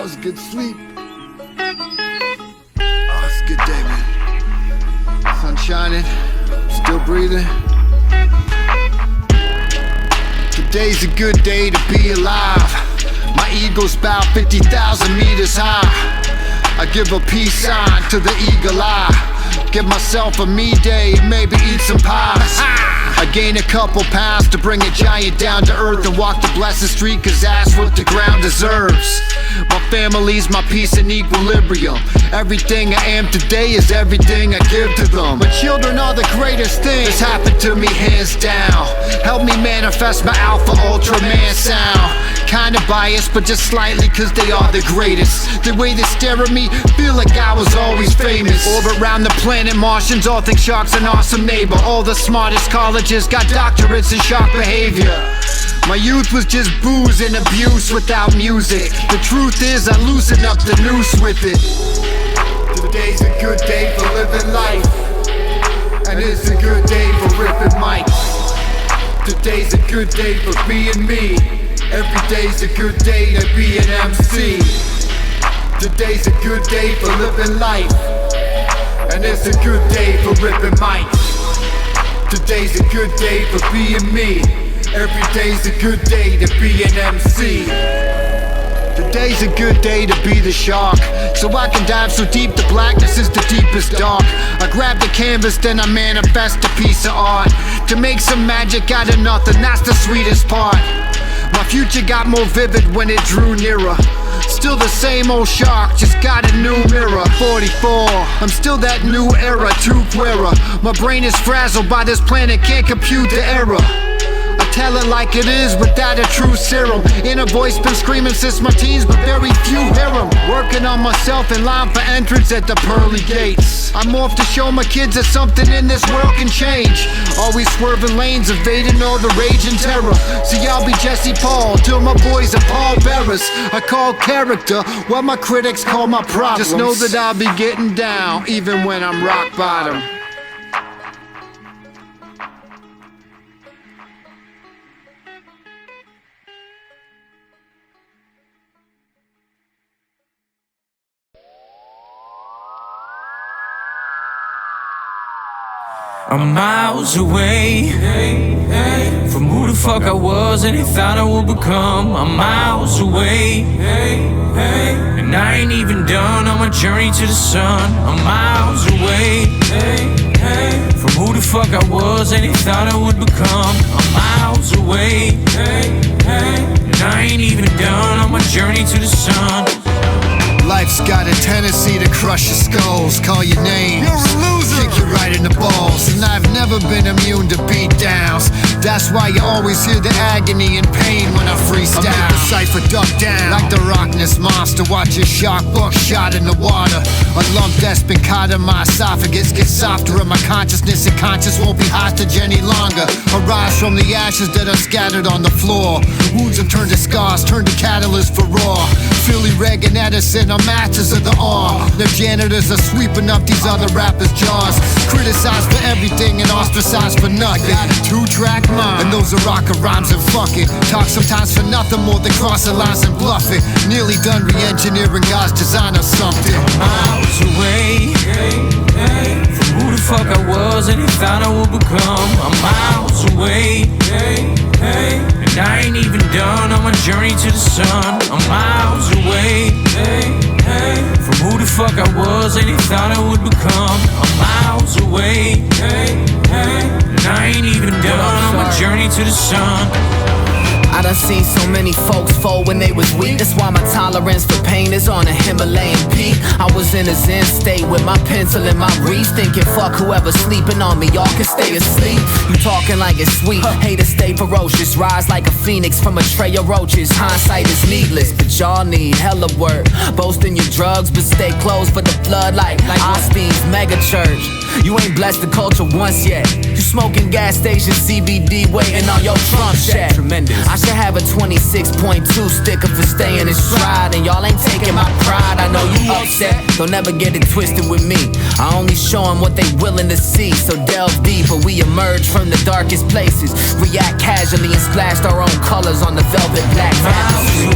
That was a good sleep. Oh, it's a good day, man. Sun shining, still breathing. Today's a good day to be alive. My ego's about 50,000 meters high. I give a peace sign to the eagle eye. Give myself a me day and maybe eat some pies. I gain a couple pounds to bring a giant down to earth and walk the blessed street, cause that's what the ground deserves. My family's my peace and equilibrium. Everything I am today is everything I give to them. My children are the greatest thing that's happened to me, hands down. Help me manifest my alpha ultra man sound. Kinda biased, but just slightly, cause they are the greatest. The way they stare at me, feel like I was always famous. Orbit round the planet, Martians all think shark's an awesome neighbor. All the smartest colleges got doctorates in shark behavior. My youth was just booze and abuse without music. The truth is I loosen up the noose with it. Today's a good day for living life, and it's a good day for ripping mics. Today's a good day for being me. Every day's a good day to be an MC. Today's a good day for living life, and it's a good day for ripping mics. Today's a good day for being me. Every day's a good day to be an MC. Today's a good day to be the shark, so I can dive so deep the blackness is the deepest dark. I grab the canvas, then I manifest a piece of art. To make some magic out of nothing, that's the sweetest part. My future got more vivid when it drew nearer. Still the same old shark, just got a new mirror. 44, I'm still that new era, too queerer. My brain is frazzled by this planet, can't compute the error. I tell it like it is without a true serum. Inner voice been screaming since my teens, but very few hear 'em. Working on myself in line for entrance at the pearly gates. I'm off to show my kids that something in this world can change. Always swerving lanes, evading all the rage and terror. See, I'll be Jesse Paul till my boys are Paul Bearers. I call character what my critics call my problems. Just know that I'll be getting down even when I'm rock bottom. I'm miles away from who the fuck I was and they thought I would become. I'm miles away, and I ain't even done on my journey to the sun. I'm miles away from who the fuck I was and they thought I would become. I'm miles away, and I ain't even done on my journey to the sun. Life's got a tendency to crush your skulls, call your names, kick you right in the balls. And I've never been immune to beatdowns. That's why you always hear the agony and pain when I freestyle. I make the cypher duck down like the Rockness monster. Watch your shark buckshot in the water. A lump that's been caught in my esophagus gets softer, and my consciousness and conscience won't be hostage any longer. Arise from the ashes that are scattered on the floor. Wounds have turned to scars, turned to catalysts for raw. Philly, Reagan, Edison are masters of the art. The janitors are sweeping up these other rappers' jaws. Criticized for everything and ostracized for nothing. Got a two-track mind, and those are rocker rhymes and fuck it. Talk sometimes for nothing more than crossing lines and bluffing. Nearly done re-engineering God's design or something. Miles away from who the fuck I was and they thought I would become. I'm miles away, and I ain't even done on my journey to the sun. I'm miles away from who the fuck I was and they thought I would become. I'm miles away, and I ain't even done on my journey to the sun. I done seen so many folks fall when they was weak. That's why my tolerance for pain is on a Himalayan peak. I was in a zen state with my pencil in my reach, thinking fuck whoever's sleeping on me, y'all can stay asleep. You talking like it's sweet, haters stay ferocious. Rise like a phoenix from a tray of roaches. Hindsight is needless, but y'all need hella work. Boasting your drugs, but stay closed for the flood like Osteen's mega church. You You ain't blessed the culture once yet. You smoking gas station CBD, waiting on your Trump check. Tremendous. I should have a 26.2 sticker for staying in stride, and y'all ain't taking my pride. I know you upset, don't ever get it twisted with me. I only show them what they willing to see, so delve deeper. We emerge from the darkest places, react casually and splashed our own colors on the velvet black fantasy.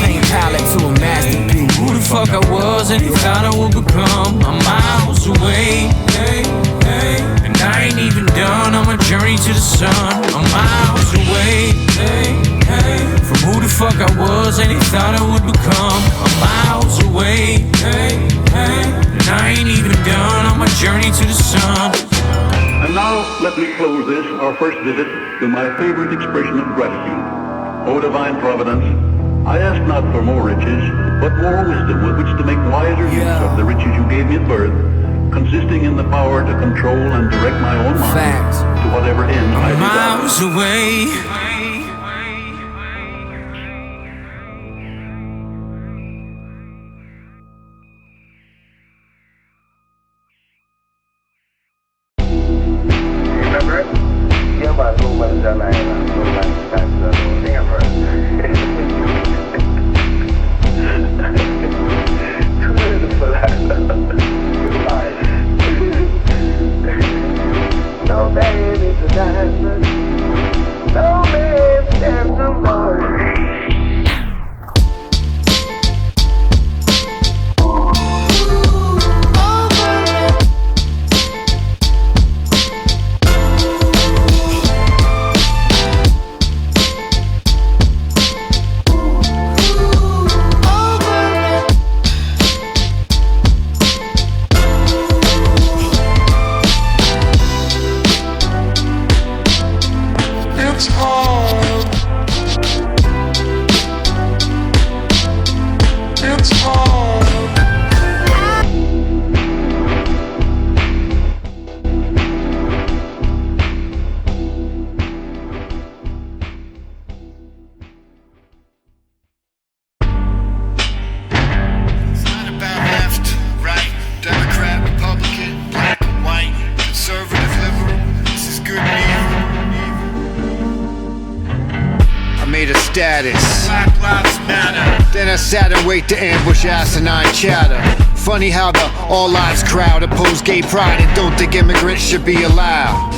Paint palette to a masterpiece. Who the fuck I was and thought I would become. I'm miles away, and I ain't even done on my journey to the sun. I'm miles away, from who the fuck I was and thought I would become. I'm miles away, and I ain't even done on my journey to the sun. And now let me close this, our first visit, to my favorite expression of gratitude. O divine providence, I ask not for more riches, but more wisdom with which to make wiser use of the riches you gave me at birth, consisting in the power to control and direct my own mind to whatever end I desire. Miles away. Status. Black Lives Matter. Then I sat and wait to ambush asinine chatter. Funny how the all lives crowd oppose gay pride and don't think immigrants should be allowed.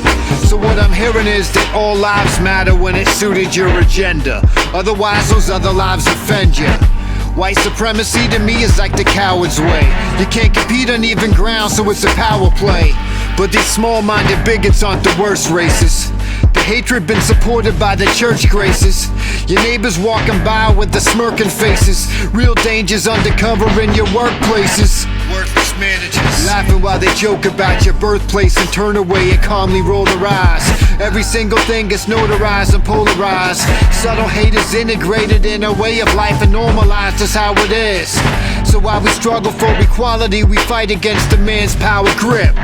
So what I'm hearing is that all lives matter when it suited your agenda. Otherwise those other lives offend you. White supremacy to me is like the coward's way. You can't compete on even ground, so it's a power play. But these small-minded bigots aren't the worst racists. The hatred been supported by the church graces. Your neighbors walking by with the smirking faces. Real dangers undercover in your workplaces. Worthless managers laughing while they joke about your birthplace and turn away and calmly roll their eyes. Every single thing gets notarized and polarized. Subtle hate is integrated in a way of life and normalized. That's how it is. So while we struggle for equality, we fight against the man's power grip.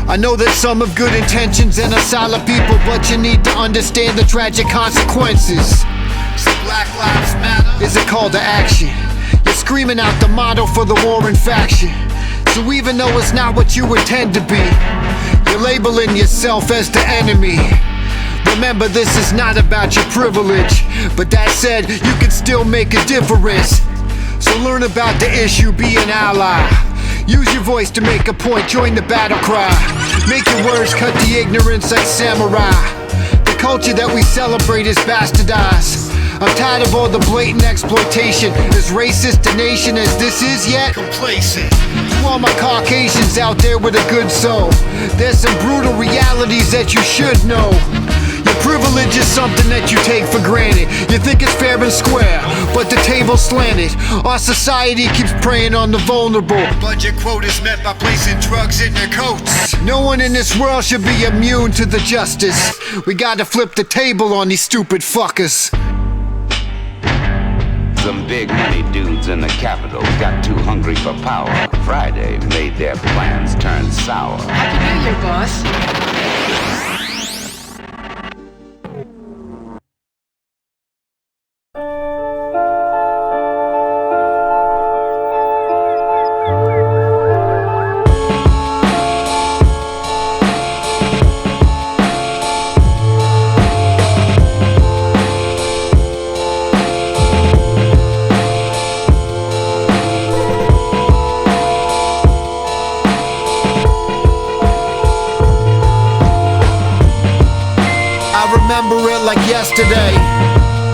I know that some have good intentions and are solid people, but you need to understand the tragic consequences. So Black Lives Matter is a call to action. You're screaming out the motto for the war in faction. So even though it's not what you intend to be, you're labeling yourself as the enemy. Remember, this is not about your privilege, but that said, you can still make a difference. So learn about the issue, be an ally. Use your voice to make a point, join the battle cry. Make your words cut the ignorance like samurai. The culture that we celebrate is bastardized. I'm tired of all the blatant exploitation. As racist a nation as this is yet complacent. To all my Caucasians out there with a good soul, there's some brutal realities that you should know. Your privilege is something that you take for granted. You think it's fair and square, but the table's slanted. Our society keeps preying on the vulnerable. Budget quotas met by placing drugs in their coats. No one in this world should be immune to the justice. We gotta flip the table on these stupid fuckers. Some big money dudes in the capital got too hungry for power. Friday made their plans turn sour. Happy New Year, boss. remember it like yesterday.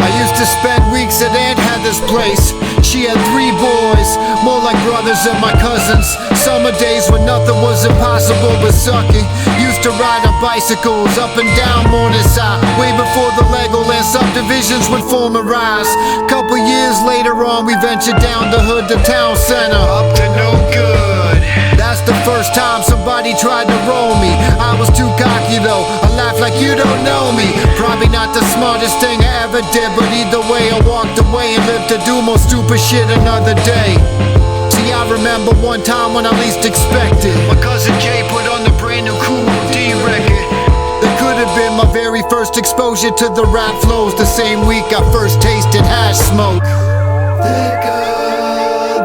I used to spend weeks at Aunt Heather's place. She had 3 boys, more like brothers than my cousins. Summer days when nothing was impossible but sucking. Used to ride on bicycles up and down Morningside, way before the Legoland subdivisions would form a rise. Couple years later on, we ventured down the hood to town center. Up to no good. That's the first time somebody tried to roll me. I was too cocky though, I laughed like you don't know me. Probably not the smartest thing I ever did, but either way I walked away and lived to do more stupid shit another day. See, I remember one time when I least expected. My cousin Jay put on the brand new Cool D record. That could have been my very first exposure to the rap flows. The same week I first tasted hash smoke. Thicker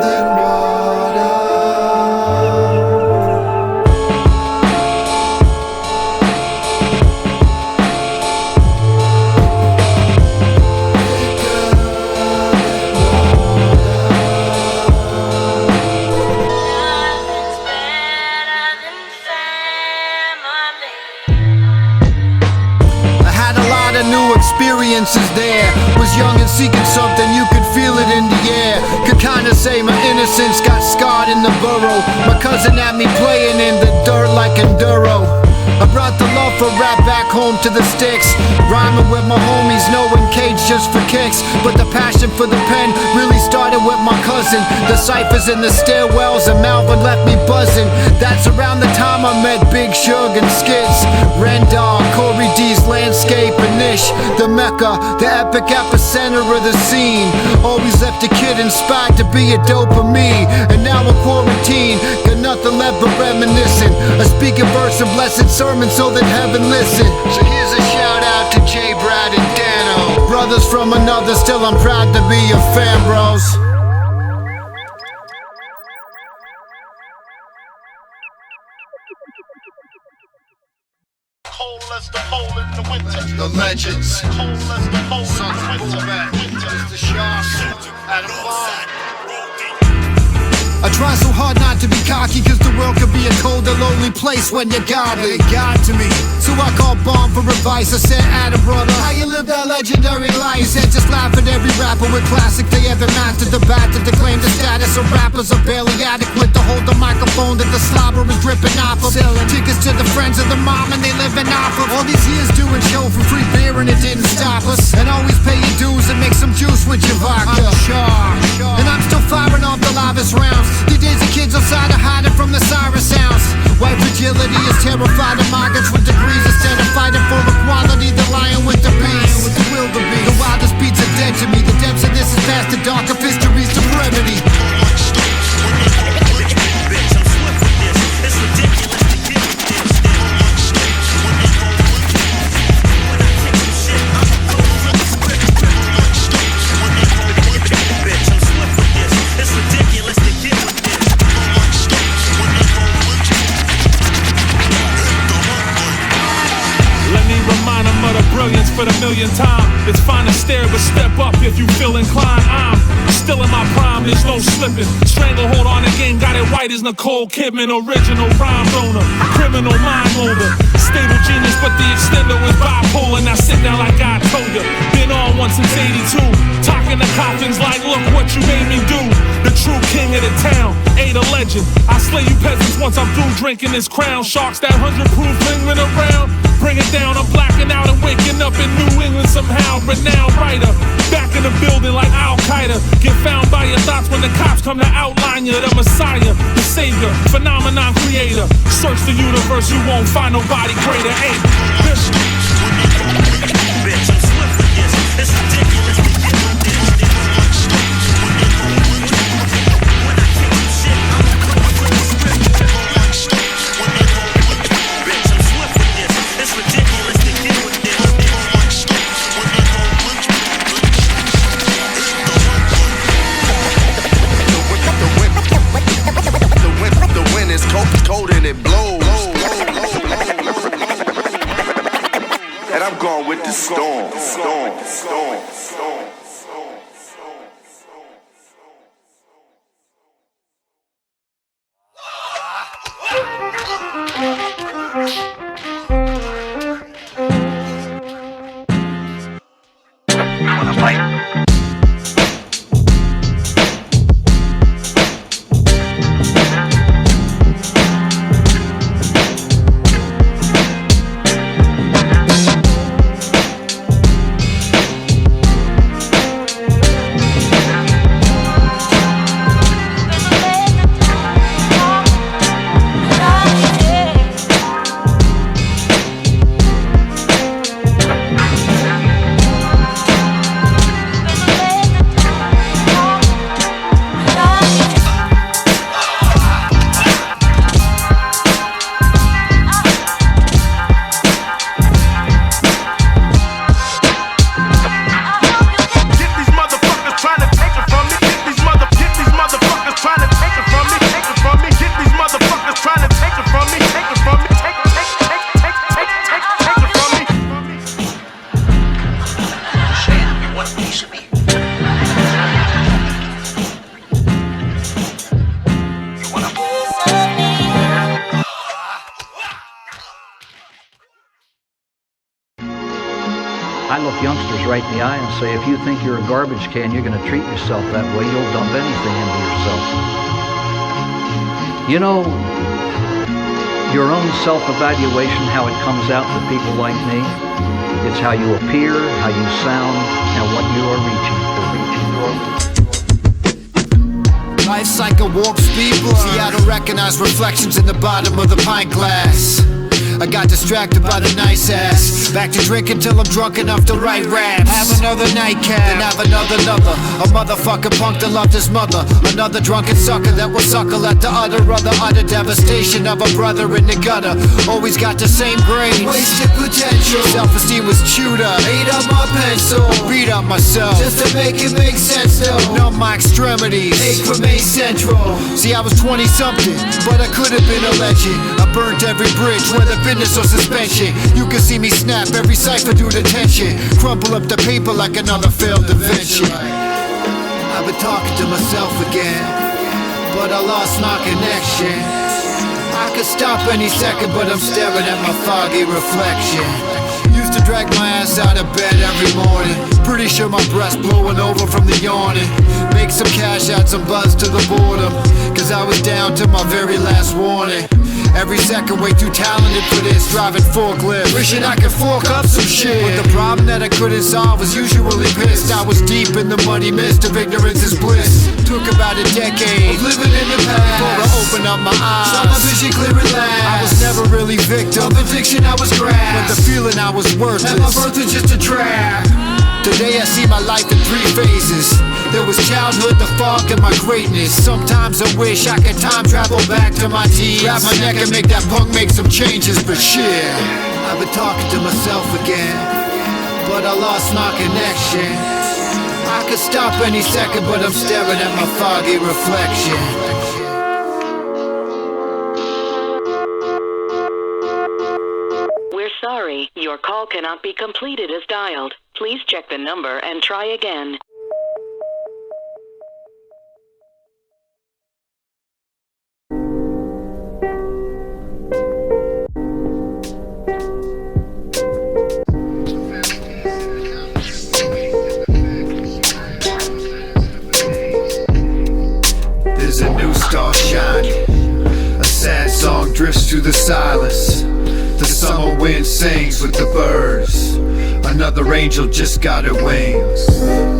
than water. New experiences there. Was young and seeking something, you could feel it in the air. Could kinda say my innocence got scarred in the burrow. My cousin had me playing in the dirt like enduro. I brought the love for rap back home to the sticks. Rhyming with my homies, knowing cage just for kicks. But the passion for the pen really started with my cousin. The ciphers in the stairwells and Malvin left me buzzing. That's around the time I met Big Shug and Skids, Rendar, Corey D's Landscape and Nish. The Mecca, the epic epicenter of the scene. Always left a kid inspired to be a doper me. And now I'm quarantined, got nothing left but reminiscing. I speak a verse of blessed sermon so that heaven listen. So here's a shout out to Jay, Brad and Dano. Brothers from another, still I'm proud to be your fan, bros. Cold as the hole in the winter. The legends. Cold as the hole Sons in of the winter. boom-bapping. The sharks. At a bar. I try so hard not to be cocky, cause the world could be a cold and lonely place when you're godly. God to me. So I called Bomb for advice. I said, Adam brother, how you live that legendary life? He said, just laugh at every rapper with classic they ever mastered. The bat to claim the status of rappers are barely adequate to hold the microphone that the slobber is dripping off of. Selling tickets to the friends of the mom and they living off of. All these years doing show for free beer and it didn't stop us. And always pay your dues and make some juice with your vodka. I'm sure. And I'm still firing off the loudest rounds. The days of kids outside are hiding from the siren sounds. White fragility is terrified of migrants with degrees. Instead of fighting for equality, the lion with the beast. With the wildebeest. The wildest beats are dead to me. The depths of this is past the dark of history's serenity. For the millionth time, it's fine to stare, but step up if you feel inclined. I'm still in my prime, there's no slipping. Stranglehold on the game, got it white as Nicole Kidman. Original rhyme donor, criminal mind holder. Stable genius, but the extender is bipolar. Now sit down like I told you. Been on one since 82. Talking to coffins like, look what you made me do. The true king of the town, ain't a legend. I slay you peasants once I'm through drinking this crown. Sharks that 100 proof lingering around. Bring it down, I'm blacking out and waking up in New England somehow. Renowned writer, back in the building like Al-Qaeda. Get found by your thoughts when the cops come to outline you. The Messiah, the Savior, phenomenon creator. Search the universe, you won't find nobody greater. Hey, bitch, I'm swift with this. It's ridiculous to get with this. When I kick some shit, I'm a cook with the script. Bitch, I'm swift with this. It's ridiculous to get with this. The wind is cold and it blows. And I'm going with the storm. I look youngsters right in the eye and say, if you think you're a garbage can, you're going to treat yourself that way, you'll dump anything into yourself. You know, your own self-evaluation, how it comes out for people like me, it's how you appear, how you sound, and what you are reaching for. Life's like a warp speed blur. See, I don't recognize reflections in the bottom of the pint glass. I got distracted by the nice ass. Back to drinking till I'm drunk enough to write raps. Have another nightcap, then have another lover. A motherfucking punk that loved his mother. Another drunken sucker that will suckle at the utter devastation of a brother in the gutter. Always got the same grades, wasted potential. Self-esteem was chewed up, ate up my pencil, beat up myself, just to make it make sense though. Numb my extremities, ache remain central. See, I was 20-something, but I could have been a legend. I burnt every bridge, whether business or suspension. You can see me snap every cipher due to tension. Crumple up the paper like another failed invention. I've been talking to myself again, but I lost my connection. I could stop any second, but I'm staring at my foggy reflection. Used to drag my ass out of bed every morning. Pretty sure my breath's blowing over from the yawning. Make some cash, add some buzz to the boredom, cause I was down to my very last warning. Every second way too talented for this, driving forklift, wishing I could fork up some shit. But the problem that I couldn't solve was usually pissed. I was deep in the muddy mist of ignorance is bliss. Took about a decade of living in the past before I opened up my eyes, saw my vision clear at last. I was never really victim of addiction, I was grasped, but the feeling I was worthless, and my birth was just a trap. Today I see my life in 3 phases. There was childhood, the fog, and my greatness. Sometimes I wish I could time travel back to my teens, grab my neck and make that punk make some changes. But shit, I've been talking to myself again, but I lost my connection. I could stop any second, but I'm staring at my foggy reflection. We're sorry, your call cannot be completed as dialed. Please check the number and try again. There's a new star shining. A sad song drifts through the silence. The summer wind sings with the birds. Another angel just got her wings.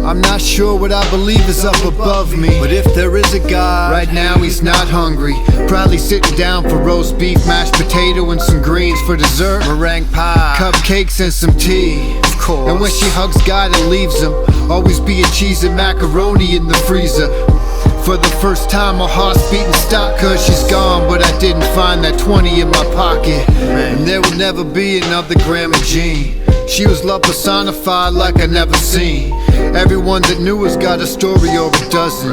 I'm not sure what I believe is up above me, but if there is a God, right now he's not hungry. Probably sitting down for roast beef, mashed potato and some greens for dessert, meringue pie, cupcakes and some tea. Of course. And when she hugs God and leaves him, always be a cheese and macaroni in the freezer. For the first time my heart's beating stop, cause she's gone, but I didn't find that 20 in my pocket. And there will never be another Grandma Jean. She was love personified like I never seen. Everyone that knew us got a story or a dozen.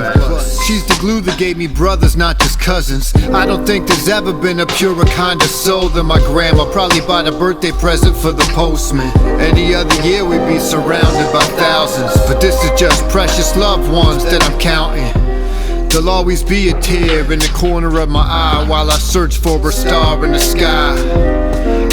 She's the glue that gave me brothers, not just cousins. I don't think there's ever been a purer, kinder soul than my grandma. Probably bought a birthday present for the postman. Any other year we'd be surrounded by thousands, but this is just precious loved ones that I'm counting. There'll always be a tear in the corner of my eye while I search for a star in the sky.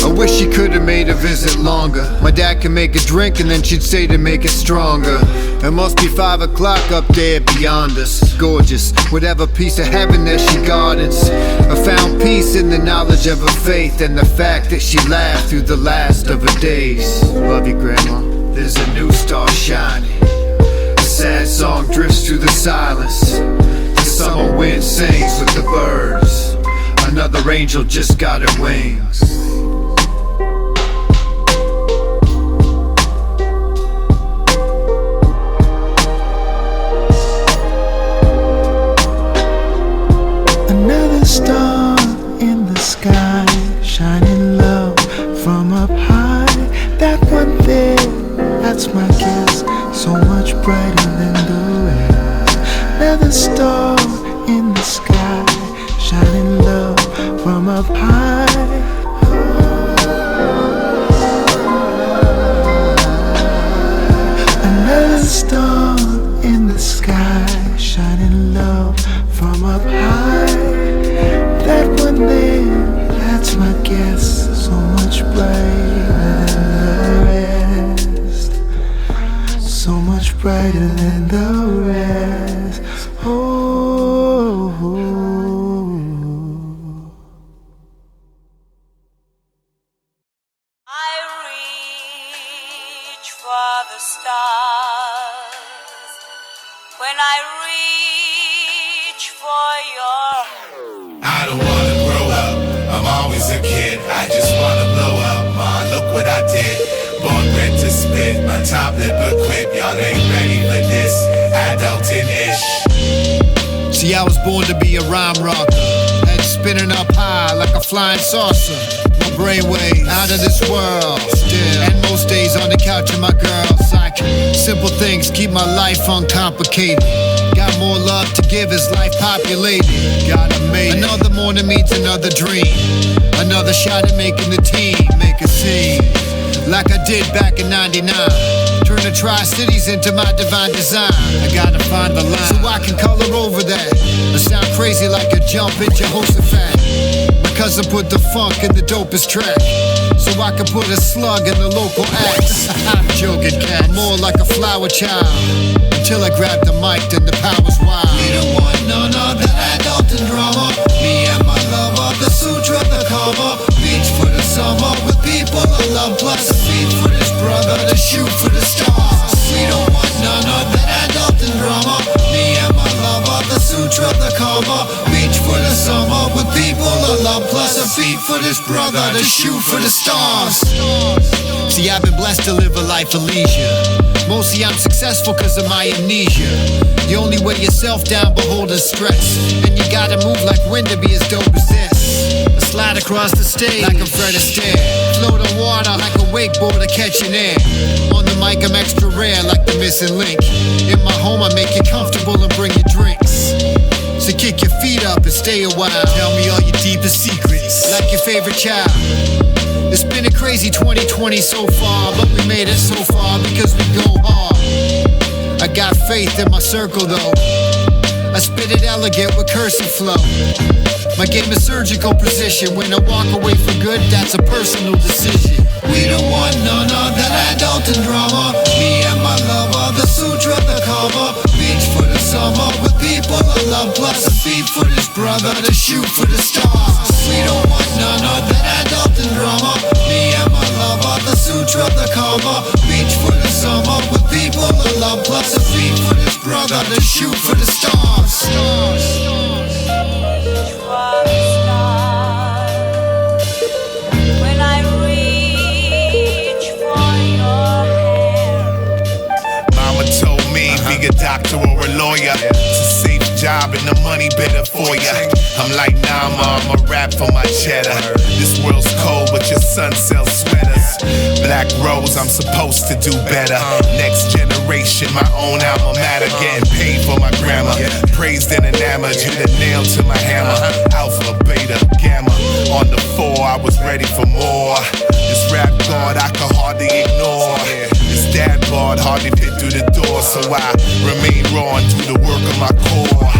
I wish she could've made a visit longer. My dad could make a drink and then she'd say to make it stronger. It must be 5 o'clock up there beyond us. Gorgeous, whatever piece of heaven that she gardens. I found peace in the knowledge of her faith and the fact that she laughed through the last of her days. Love you, Grandma. There's a new star shining. A sad song drifts through the silence. The summer wind sings with the birds. Another angel just got her wings. Another star in the sky, shining low from up high. That one there, that's my guess, so much brighter than the rest. Another star in the sky, shining low from up high. Another star in the sky, shining low from up high. That one there, that's my guess, so much brighter than the rest. brighter than the rest. Oh, I reach for the stars when I reach for your. I don't wanna grow up, I'm always a kid. I just wanna blow up, man, look what I did. Born bred to spit, my top lip equipped. Y'all ain't ready for this, adulting-ish. See, I was born to be a rhyme rocker, head spinning up high like a flying saucer. My brainwave out of this world still, and most days on the couch with my girls. Like simple things keep my life uncomplicated. Got more love to give as life populated. Gotta make it. Another morning meets another dream, another shot at making the team. Make a scene like I did back in '99. Turn the Tri-Cities into my divine design. I gotta find the line so I can color over that. I sound crazy like a jump in Jehoshaphat. My cousin put the funk in the dopest track, so I can put a slug in the local acts. I'm joking, cat. I'm more like a flower child. Until I grab the mic, then the power's wild. We don't want none of the adulting drama. Me and my lover, the sutra, the karma. Beach for the summer with people I love. Plus a feed for this brother to shoot for the stars. We don't want none of the adulting drama. Me and my lover, the sutra, the karma. Beach for the summer with people I love. Plus a feed for this brother to shoot for the stars. See, I've been blessed to live a life of leisure. Mostly I'm successful cause of my amnesia. You only weigh yourself down beholding stress, and you gotta move like wind to be as dope as this. I slide across the stage like I'm Fred Astaire. Float on water like a wakeboarder catching air. On the mic I'm extra rare like the missing link. In my home I make you comfortable and bring you drinks. So kick your feet up and stay a while. Tell me all your deepest secrets, like your favorite child. It's been a crazy 2020 so far, but we made it so far because we go hard. I got faith in my circle though. I spit it elegant with cursive flow. My game is surgical precision. When I walk away for good, that's a personal decision. We don't want none of that adulting drama. Me and my lover, the sutra, the karma. Beach for the summer with people I love. Plus a feed for this brother to shoot for the stars. We don't want none of that adulting drama. Me and my lover, the sutra, the karma. Beach for the summer with people I love. Plus a feed for this brother to shoot for the stars. When I reach for your hand. Mama told me be a doctor or a lawyer. It's a safe job and the money better for ya. I'm like, nah, ma, I'ma rap for my cheddar. This world's cold, but your son sells sweaters. Black Rose, I'm supposed to do better. Next generation, my own alma mater. Getting paid for my grammar. Praised and enamored, you the nail to my hammer. Alpha, beta, gamma. On the 4, I was ready for more. This rap god I can hardly ignore. This dad bod hardly fit through the door. So I remain raw and do the work of my core.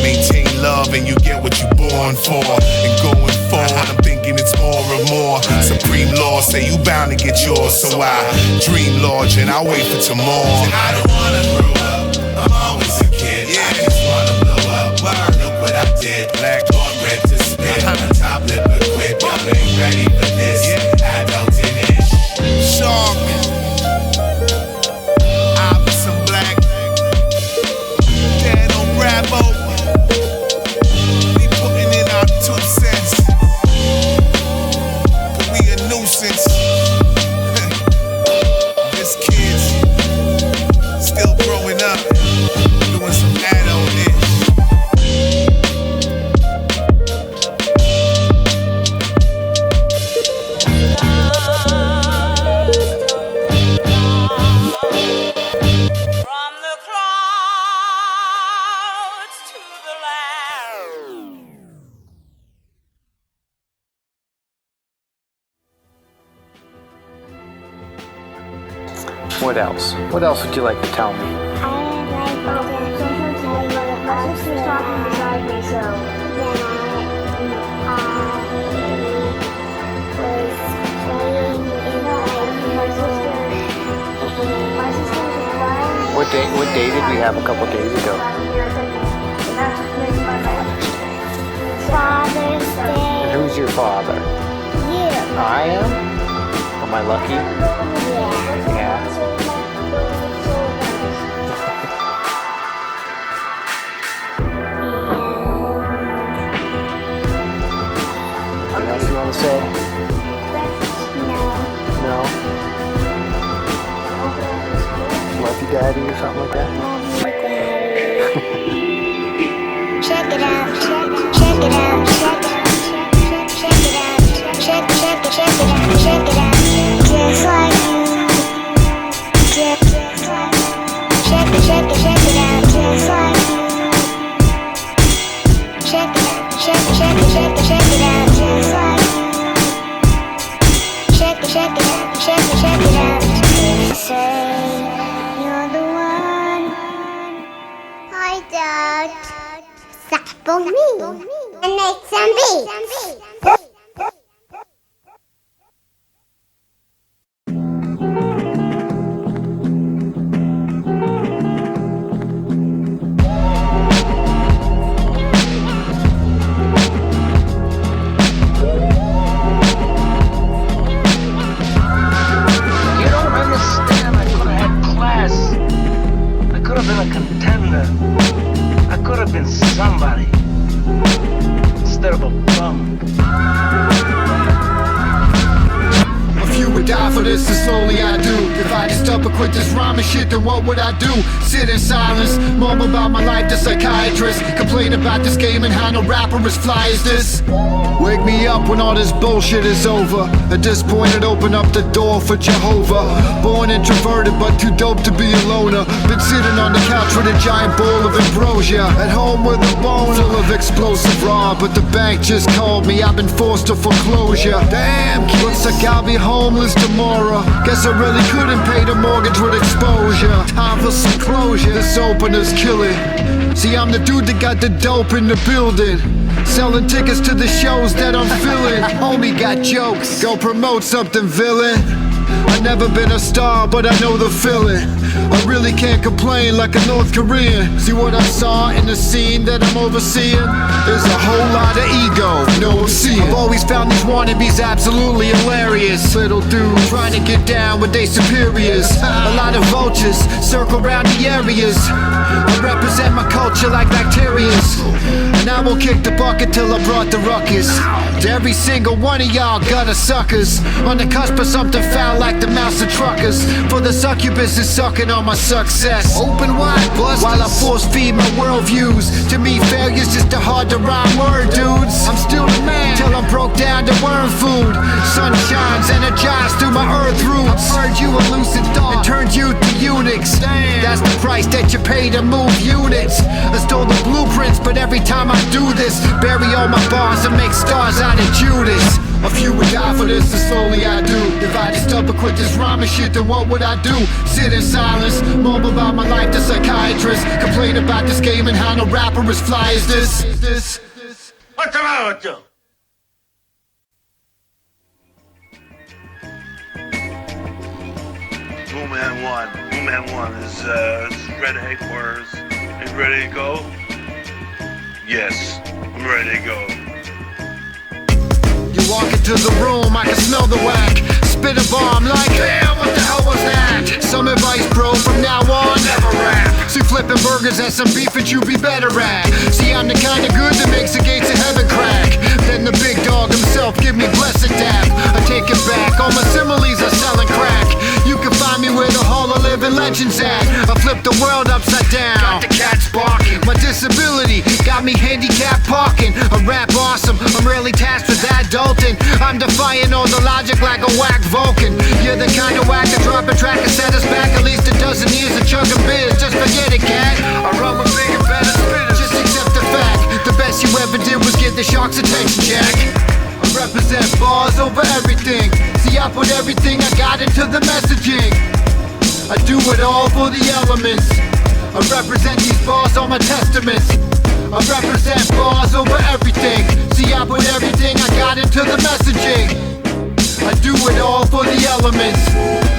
Maintain love and you get what you're born for. And going forward, I'm thinking it's more and more. Supreme law say you bound to get yours. So I dream large and I wait for tomorrow. I don't wanna grow up, I'm always a kid. I just wanna blow up, look what I did. Black on red to spit, on top lip equipped. Y'all ain't ready for this, adulting-ish. Shark, Iverson Black, DanoBravo. We putting in our 2 cents, but we a nuisance. This kid's still growing up, doing some adult-ish. What else? What else would you like to tell me? My sister's talking beside me, so then What What day did we have a couple days ago? Father's Day. And who's your father? You. I am? Am I lucky? Yeah. Yeah. What else you want to say? No. Love you, Daddy, or something like that? Check it out, check it out, check it out, check it out, check it out, just like you. Check it out, just like you. Check it out, check it out, just like you. Check it out. They say you're the one I doubt. Suck for me and make some beats. I could have been somebody instead of a bum. A few would die for this, and slowly I do. If I just up or quit this rhyming shit, then what would I do? Sit in silence, mum about my life to psychiatrist, complain about this game and how no rapper as fly as this. Wake me up when all this bullshit is over. At this point it opened up the door for Jehovah. Born introverted but too dope to be a loner. Been sitting on the couch with a giant bowl of ambrosia. At home with a bone full of explosive raw, but the bank just called me, I've been forced to foreclosure. Damn kid, looks like I'll be homeless tomorrow. Guess I really couldn't pay the mortgage with exposure. Time for some closure, this opener's killing. See, I'm the dude that got the dope in the building, selling tickets to the shows that I'm filling. Homie got jokes, go promote something, villain. I've never been a star, but I know the feeling. I really can't complain like a North Korean. See what I saw in the scene that I'm overseeing? There's a whole lot of ego, no I'm seeing. I've always found these wannabes absolutely hilarious. Little dudes trying to get down with their superiors. A lot of vultures circle around the areas. I represent my culture like bacterias, and I will kick the bucket till I brought the ruckus. To every single one of y'all gutter suckers on the cusp of something foul like the mouse of truckers. For the succubus is sucking on my success. Open wide busters while I force feed my worldviews. To me failure's just a hard to rhyme word, dudes. I'm still the man till I'm broke down to worm food. Sun shines energized through my earth roots. I heard you a lucid thought and turned you to eunuchs. Damn. That's the price that you pay to move units. I stole the blueprints, but every time I do this, bury all my bars and make stars out of Judas. A few would die for this, and slowly I do. If I just up and quit this rhyming shit, then what would I do? Sit in silence, mumble about my life to psychiatrists, complain about this game and how no rapper as fly as this. What's the matter with you? Boom-man one is ready for us. Are you ready to go? Yes, I'm ready to go. You walk into the room, I can smell the whack. Spit a bomb like, damn, what the hell was that? Some advice, bro, from now on, never rap. See, flipping burgers and some beef that you be better at. See, I'm the kind of good that makes the gates of heaven crack. Then the big dog himself give me blessed dap. I take it back, all my similes are selling crack. You can find me where the Hall of Living Legends at. I flip the world upside down, got the cats barking. My disability got me handicapped parking. I rap awesome, I'm rarely tasked with adulting. I'm defying all the logic like a whack Vulcan. You're the kind of whack that drop a track and set us back at least a dozen years of chugging beers. Just forget it, cat. I run with bigger, better spinners. Just accept the fact, the best you ever did was get the shark's attention, Jack. I represent bars over everything. See, I put everything I got into the messaging. I do it all for the elements. I represent these bars on my testaments. I represent bars over everything. See, I put everything I got into the messaging. I do it all for the elements.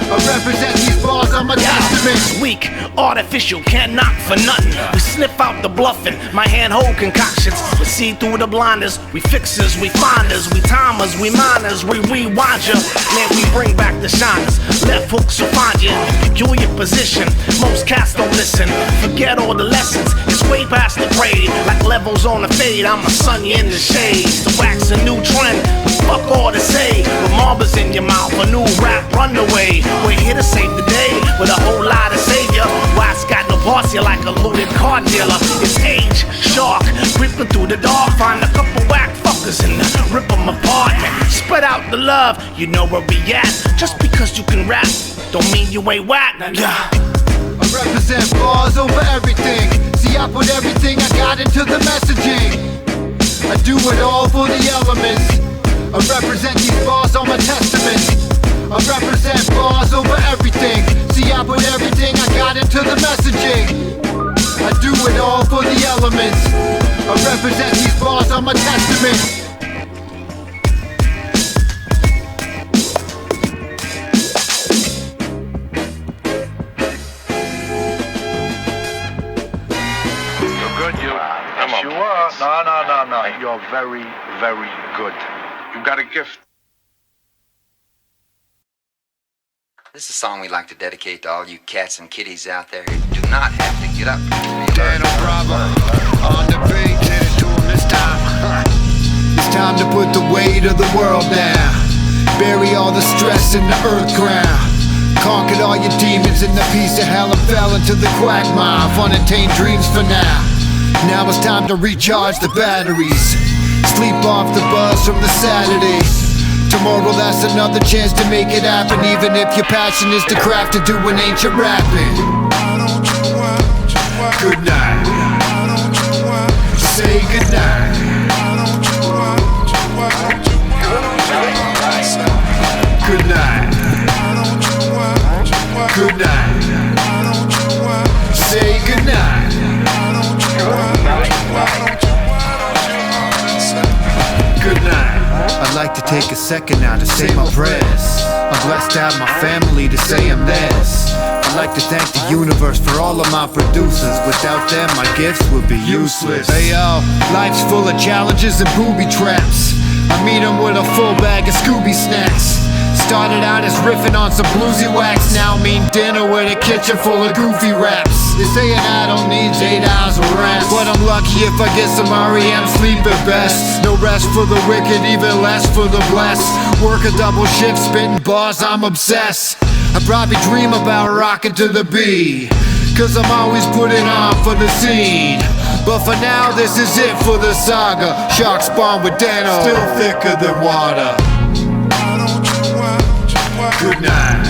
I represent these bars on my testaments. Weak, artificial, can't knock for nothing. We sniff out the bluffing, my handhold concoctions. We see through the blinders, we fixers, we finders, we timers, we miners, we rewind ya. Man, we bring back the shiners. Left hooks will find you in a peculiar position. Most cats don't listen, forget all the lessons. It's way past the grade, like levels on a fade. I'ma sun you in the shades to wax a new trend. Fuck all to say, with marbles in your mouth, a new rap runaway. We're here to save the day with a whole lot of savior. Why's got no boss, you're like a looted car dealer. It's age, shark, creeping through the dark. Find a couple whack fuckers and rip them apart. Spread out the love, you know where we at. Just because you can rap, don't mean you ain't whack. Yeah. I represent bars over everything. See, I put everything I got into the messaging. I do it all for the elements. I represent these bars on my testament. I represent bars over everything. See, I put everything I got into the messaging. I do it all for the elements. I represent these bars on my testament. No. You're very, very good. You got a gift. This is a song we like to dedicate to all you cats and kitties out there who do not have to get up. DanoBravo on the beat, hit it to him this time. It's time to put the weight of the world down. Bury all the stress in the earth ground. Conquered all your demons in the piece of hell and fell into the quagmire of unattained dreams for now. Now it's time to recharge the batteries. Sleep off the buzz from the Saturday. Tomorrow that's another chance to make it happen. Even if your passion is the craft of doing ancient rapping. Good night. Say good night. Good night. Good night. Say good night. Good night. I'd like to take a second now to say my prayers. I'm blessed to have my family to say I'm theirs. I'd like to thank the universe for all of my producers. Without them, my gifts would be useless. Hey yo, life's full of challenges and booby traps. I meet them with a full bag of Scooby snacks. Started out as riffing on some bluesy wax. Now mean dinner with a kitchen full of goofy raps. They saying I don't need 8 hours of rest, but I'm lucky if I get some REM sleep at best. No rest for the wicked, even less for the blessed. Work a double shift, spitting bars, I'm obsessed. I probably dream about rocking to the beat, cause I'm always putting on for the scene. But for now, this is it for the saga. Shark spawn with Dano, still thicker than water. Good night.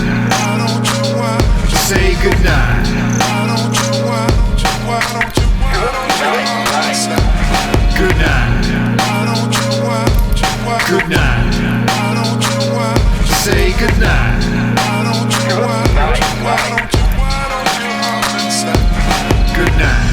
Say good night. Good night. Good night. Say good night. Good night.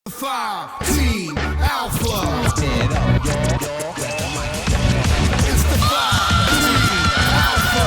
Five, Team Alpha. It's the 5, Team Alpha.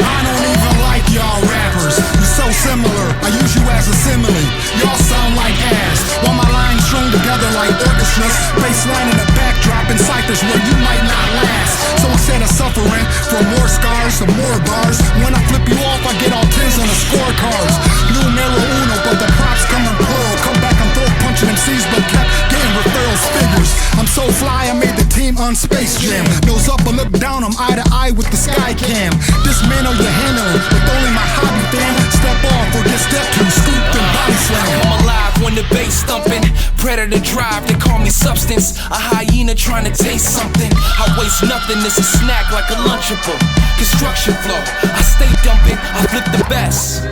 I don't even like y'all rappers. You're so similar. I use you as a simile. Y'all sound like ass. While my lines strung together like orchestras, baseline in the backdrop in ciphers where you might not last. So instead of suffering from more scars to more bars, when I flip you off, I get all 10s on the scorecards. Numero uno, but the props come in plural. Come back and throw punching MCs, but kept getting referrals figures. I'm so fly, I made the team on Space Jam. Nose up or look down, I'm eye to eye with the sky cam. Dismantle your handling with only my hobby, fam. Step off or get stepped to, scooped and body slam. I'm alive when the bass thumping. Predator drive, they call me substance. A hyena trying to taste something. I waste nothing, it's a snack like a Lunchable. Construction flow, I stay dumping, I flip the best.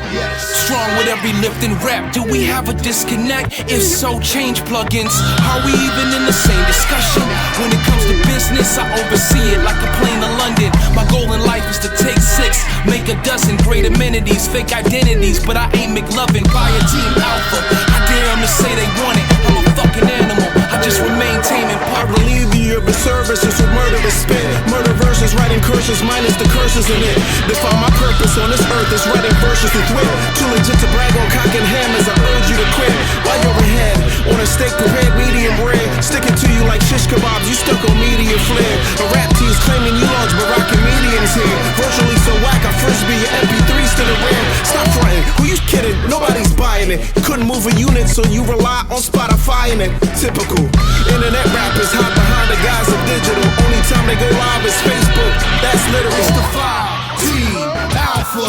Strong with every lift and rap. Do we have a disconnect? If so, change plugins. Are we even in the same discussion? When it comes to business, I oversee it like a plane to London. My goal in life is to take 6, make a dozen great amenities, fake identities, but I ain't McLovin. Buy a team alpha, I dare them to say they want it. I'm a fucking animal, I just remain tame and I public. relieve the urban services with murderous spit. Murder verses, writing curses minus the curses in it. Define my purpose on this earth is writing verses with wit. Too legit to brag on cock and hammers, I urge you to quit. While you're ahead, on a steak prepared medium rare, sticking to you like shish kebabs, you stuck on medium flare. A rap team's claiming you large, but rocking mediums here. Virtually so whack, I frisbee your MP3s to the rear. Stop fronting, who you kidding? Nobody's buying it. Couldn't move a unit, so you rely on Spotify and it. Typical. Internet rappers hide behind the guise of digital. Only time they go live is Facebook. That's literal. It's the 5 Team Alpha.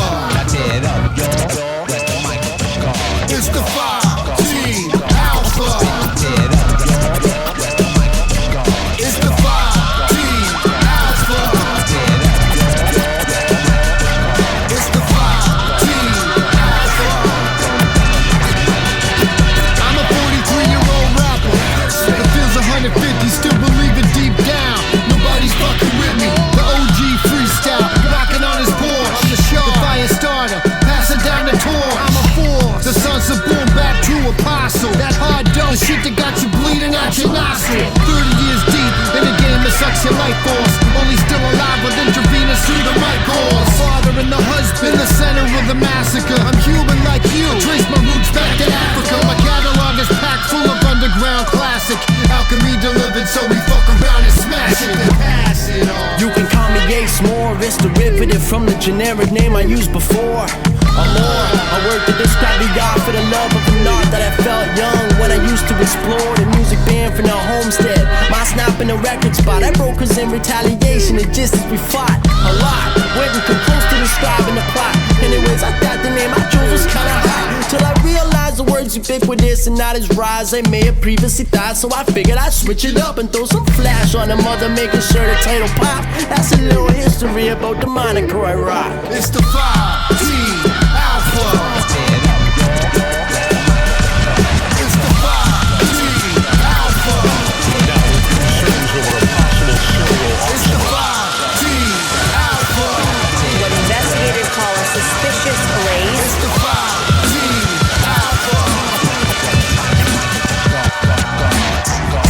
It's the 5 Team Alpha. It's the 5 Team Alpha. It's the 5 Team Alpha. I'm a 43-year-old rapper that feels 150, still believing deep down. Nobody's fucking with me. The OG freestyle, rocking on his porch. I'm the show, the fire starter, passing down the torch. I'm a force, the sons of boom back to apostle. That hard dough, the shit that got you bleeding out your nostril. 30 years deep in a game that sucks your life force. Only still alive with intravenous through the mic cord. The father and the husband, in the center of the massacre. I'm human like you, trace my roots back to Africa. My catalog is packed full of underground classic. Alchemy delivered, so we fuck around and smash it and pass it on. You can call me Ace Moore, it's derivative from the generic name I used before. Amor, I work to describe the art for the love of an art that I felt young when I used to explore the music band from the homestead. My snapping the record spot, I broke us in retaliation, and just as we fought a lot, wouldn't come close to describing the plot. Anyways, I thought the name I chose was kinda hot, till I realized the words ubiquitous and not as raw as I may have previously thought. So I figured I'd switch it up and throw some flash on the mother, making sure the title pop. That's a little history about the moniker I rock. It's the 5 Team Alpha. It's the 5 Team Alpha. It's the 5 Team Alpha. What investigators call a suspicious blaze. It's the 5 Team Alpha.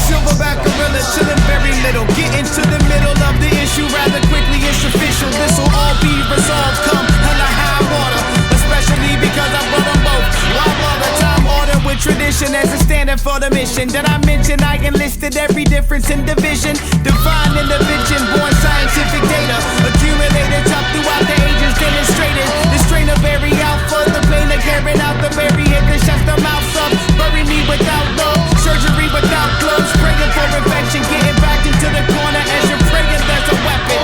Silverback gorilla chillin' very little. Get into the middle of the issue rather quickly. It's official. This'll all be resolved. Come hella high water, especially because I brought them both. Why bother? Time order with tradition as a standard for the mission. Did I mention I enlisted every difference in division? Divine intervention, born scientific data, accumulated top throughout the ages, demonstrated the strain of every alpha, the plane of carrying out the very hit that shuts the mouth up. Bury me without love, surgery without gloves, praying for infection, getting back into the corner as you're praying there's a weapon.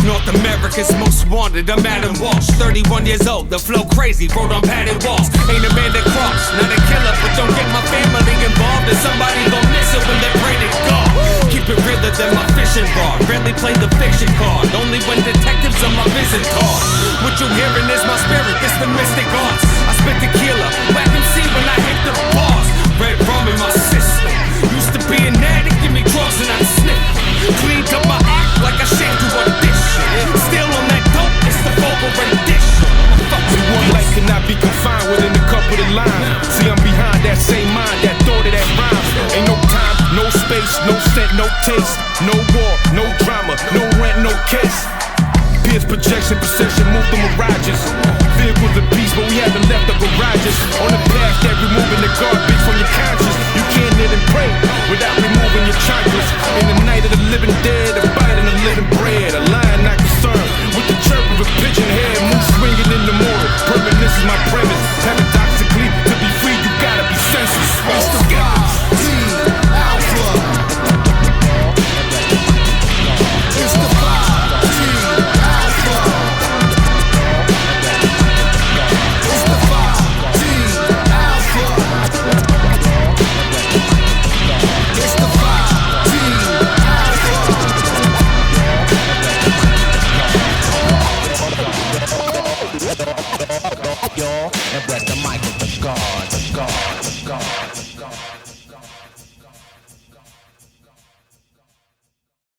North America's most wanted, I'm Adam Walsh, 31 years old, the flow crazy, wrote on padded walls. Ain't a man that cross, not a killer, but don't get my family involved, and somebody gon' miss it when they pray to God. Keep it realer than my fishing rod, rarely play the fiction card, only when detectives on my visit card. What you hearing is my spirit, it's the mystic arts. I spit tequila, whack and see when I hit the bars. Red rum in my system, used to be an addict, give me drugs and I'd sniff. Cleaned up my act like I shaved through audition. Still on that dope, it's the vocal rendition. One life cannot be confined within a couple of lines. See, I'm behind that same mind, that thought of that rhyme. Ain't no time, no space, no scent, no taste. No war, no drama, no rent, no case. Pierce projection, procession, move the mirages. Vehicles of peace, but we haven't left the garages. On the path that removing the garbage from your conscience. You can't knit and pray without removing your chakras.